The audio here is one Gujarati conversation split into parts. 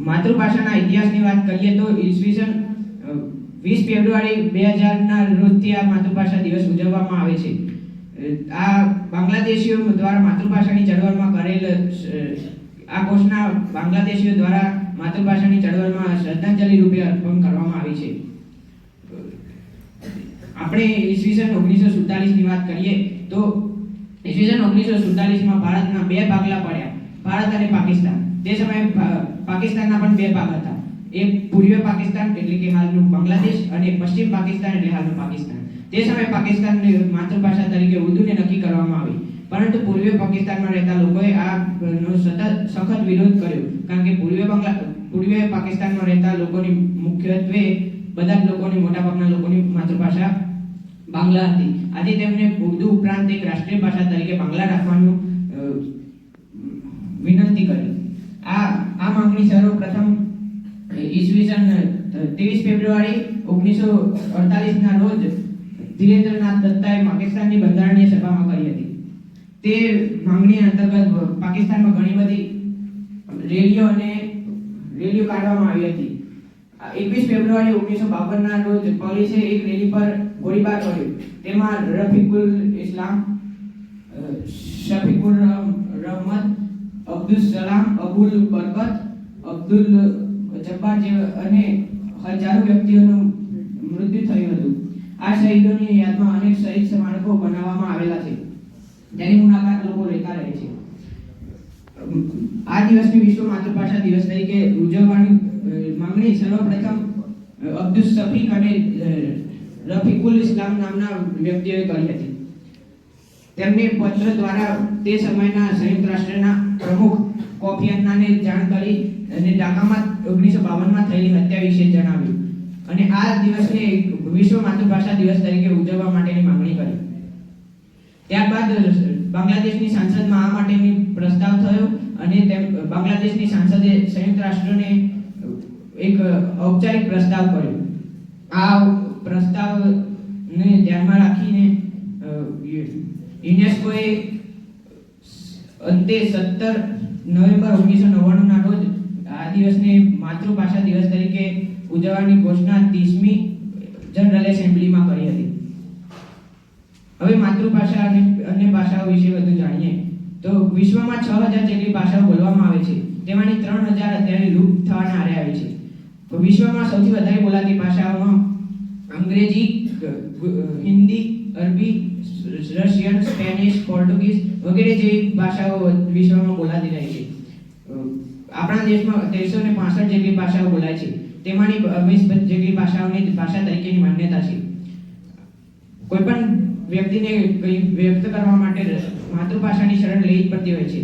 માતૃભાષાના ઇતિહાસની વાત કરીએ તો ઈસવીસન 20 ફેબ્રુઆરી 2000 ના રોજથી આ માતૃભાષા દિવસ ઉજવવામાં આવે છે. આ બાંગ્લાદેશીઓ દ્વારા માતૃભાષાની ચળવળમાં કરેલ આ ઘોષણા બાંગ્લાદેશીઓ દ્વારા માતૃભાષાની ચળવળમાં શ્રદ્ધાંજલિ રૂપે અર્પણ કરવામાં આવી છે. આપણે ઈસવીસન 1947 ની વાત કરીએ તો ઈસવીસન 1947 માં ભારતના બે ભાગલા પડ્યા, ભારત અને પાકિસ્તાન. તે સમયે પાકિસ્તાનના પણ બે ભાગ હતા, એક પૂર્વીય પાકિસ્તાન એટલે કે હાલનું બાંગ્લાદેશ અને પશ્ચિમ પાકિસ્તાન એટલે હાલનું પાકિસ્તાન. તે સમયે પાકિસ્તાનની માતૃભાષા તરીકે ઉર્દુને નક્કી કરવામાં આવી, પરંતુ પૂર્વીય પાકિસ્તાનમાં રહેતા લોકોએ આનો સખત વિરોધ કર્યો, કારણ કે પૂર્વીય પાકિસ્તાનમાં રહેતા લોકોની મુખ્યત્વે બધા જ લોકોની મોટાભાગના લોકોની માતૃભાષા બાંગ્લા હતી. આથી તેમણે ઉર્દુ ઉપરાંત એક રાષ્ટ્રીય ભાષા તરીકે બાંગ્લા રાખવાનું વિનંતી કરી. આ માંગણી સર્વપ્રથમ ઈસવીસન 23 ફેબ્રુઆરી 1948 ના રોજ ધીરેન્દ્રનાથ દત્તાએ પાકિસ્તાનની બંધારણીય સભામાં કરી હતી. તે માંગણી અંતર્ગત પાકિસ્તાનમાં ઘણી બધી રેલીઓ કાઢવામાં આવી હતી. 21 ફેબ્રુઆરી 1952 ના રોજ પોલીસે એક રેલી પર ગોળીબાર કર્યો. તેમાં રફીકુલ ઇસ્લામ, શફીકુર રહમત, અબ્દુલ સલામ, અબુલ બરકત, અબ્દુલ જબ્બાર અને હજારો વ્યક્તિઓનું મૃત્યુ થયું હતું. આ શહીદોની યાદમાં અનેક શહીદ સ્મારકો બનાવવામાં આવેલા છે, જેની મુલાકાત લોકો લેતા રહે છે. આ દિવસની વિશ્વ માતૃભાષા દિવસ તરીકે ઉજવવાની માંગણી સર્વપ્રથમ અબ્દુલ શફીક અને રફીકુલ ઇસ્લામ નામના વ્યક્તિઓએ કરી હતી. તેમને પત્ર દ્વારા તે સમયના સંયુક્ત રાષ્ટ્રના પ્રમુખ કોફી અન્નાને જાણ કરી અને ઢાકામાં 1952 માં થયેલી હત્યા વિશે જણાવ્યું અને આ દિવસને વિશ્વ માતૃભાષા દિવસ તરીકે ઉજવવા માટેની માંગણી કરી. ત્યારબાદ બાંગ્લાદેશની સાંસદમાં આ માટેની પ્રસ્તાવ થયો અને બાંગ્લાદેશની સાંસદે સંયુક્ત રાષ્ટ્રને એક ઔપચારિક પ્રસ્તાવ કર્યો. આ પ્રસ્તાવને ધ્યાનમાં રાખીને યુનેસ્કોએ અંતે 17 નવેમ્બર 1999 ના રોજ આ દિવસને માતૃભાષા દિવસ તરીકે ઉજવવાની ઘોષણા 30મી જનરલ એસેમ્બલીમાં કરી હતી. હવે માતૃભાષા અને અન્ય ભાષાઓ વિશે વધુ જાણીએ તો વિશ્વમાં 6000 જેટલી ભાષાઓ બોલવામાં આવે છે, તેમાંની 3000 અત્યારે લુપ્ત થવાના આરે આવી છે. વિશ્વમાં સૌથી વધારે બોલાતી ભાષાઓમાં અંગ્રેજી, હિન્દી, અરબી, રશિયન, સ્પેનિશ, પોર્ટુગીઝ વગેરે જેવી ભાષાઓ વિશ્વમાં બોલાતી રહે છે. આપણા દેશમાં 365 જેટલી ભાષાઓ બોલાય છે, તેમાંની 20 જેટલી ભાષાઓની ભાષા તરીકેની માન્યતા છે. કોઈ પણ વ્યક્તિને કંઈ વ્યક્ત કરવા માટે માતૃભાષાની શરણ લેવી પડતી હોય છે.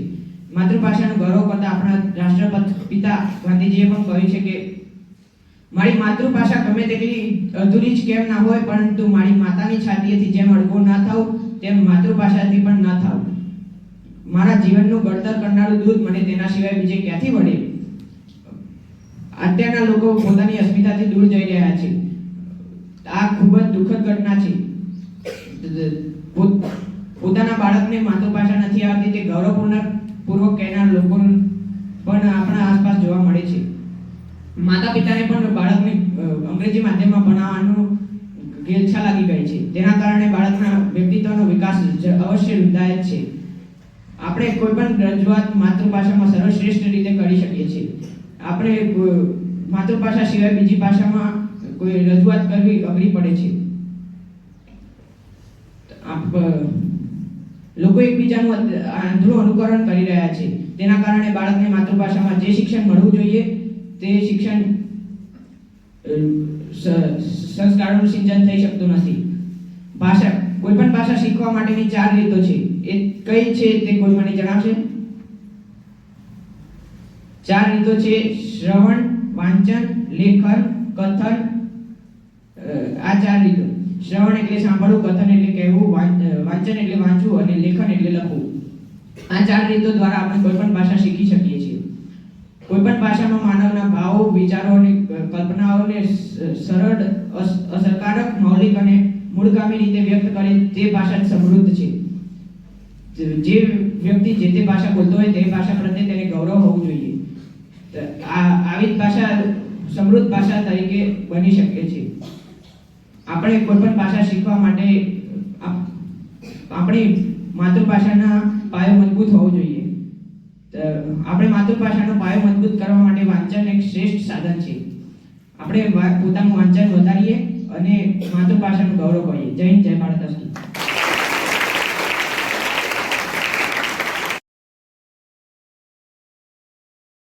માતૃભાષાનું ગૌરવ કરતા આપણા રાષ્ટ્રપિતા ગાંધીજીએ પણ કહ્યું છે કે મારી માતૃભાષા ગમે તેટલી અધૂરી જ કેમ ના હોય, પરંતુ મારી માતાની છાતીએથી જેમ અડગો ના થાવ તેમ માતૃભાષાથી પણ ના થાવ. મારા જીવનનું ઘડતર કરનારું દૂધ મને તેના સિવાય બીજે ક્યાંથી મળે. અત્યારના લોકો પોતાની અસ્મિતાથી દૂર જઈ રહ્યા છે. આ ખૂબ જ દુઃખદ ઘટના છે. પોતાના બાળકને માતૃભાષા નથી આવતી તે ગૌરવપૂર્વક કહેનાર લોકો પણ આપણા આસપાસ જોવા મળે છે. માતા પિતાને પણ બાળકને અંગ્રેજી માધ્યમમાં ભણાવવાનું ઘેલછા લાગી ગઈ છે. તેના કારણે બાળકના વ્યક્તિત્વનો વિકાસ અવશ્ય રૂંધાય છે. આપણે કોઈ પણ રજૂઆત માતૃભાષામાં સર્વશ્રેષ્ઠ રીતે કરી શકીએ છીએ. આપણે માતૃભાષા સિવાય બીજી ભાષામાં કોઈ રજૂઆત કરવી અઘરી પડે છે. લોકો એકબીજાનું આંધળું અનુકરણ કરી રહ્યા છે. તેના કારણે બાળકને માતૃભાષામાં જે શિક્ષણ મળવું જોઈએ તે શિક્ષણ સંસ્કારોનું સિંચન થઈ શકતું નથી. કોઈ પણ ભાષા શીખવા માટેની 4 રીતો છે. એ કઈ છે તે કોઈ મને જણાવશે? 4 રીતો છે: શ્રવણ, વાંચન, લેખન, કથન. આ 4 રીતો. શ્રવણ એટલે સાંભળવું, કથન એટલે કહેવું, વાંચન એટલે વાંચવું અને લેખન એટલે લખવું. આ 4 રીતો દ્વારા આપણે કોઈ પણ ભાષા શીખી શકીએ છીએ. કોઈ પણ ભાષામાં માનવના ભાવો, વિચારો અને કલ્પનાઓને સરળ, અસરકારક, મૌલિક અને મૂળગામી રીતે વ્યક્ત કરે તે ભાષા સમૃદ્ધ છે. જે વ્યક્તિ જે તે ભાષા બોલતો હોય તે ભાષા પ્રત્યે તેને ગૌરવ હોવું જોઈએ. આ આવી જ ભાષા સમૃદ્ધ ભાષા તરીકે બની શકે છે. આપણે કોઈ પણ ભાષા શીખવા માટે આપણી માતૃભાષાના પાયો મજબૂત હોવો જોઈએ. આપણે માતૃભાષાનો પાયો મજબૂત કરવા માટે વાંચન એક શ્રેષ્ઠ સાધન છે. આપણે પોતાનું વાંચન વધારીએ અને માતૃભાષાનું ગૌરવ કરીએ. જય હિન્દ, જય ભારત.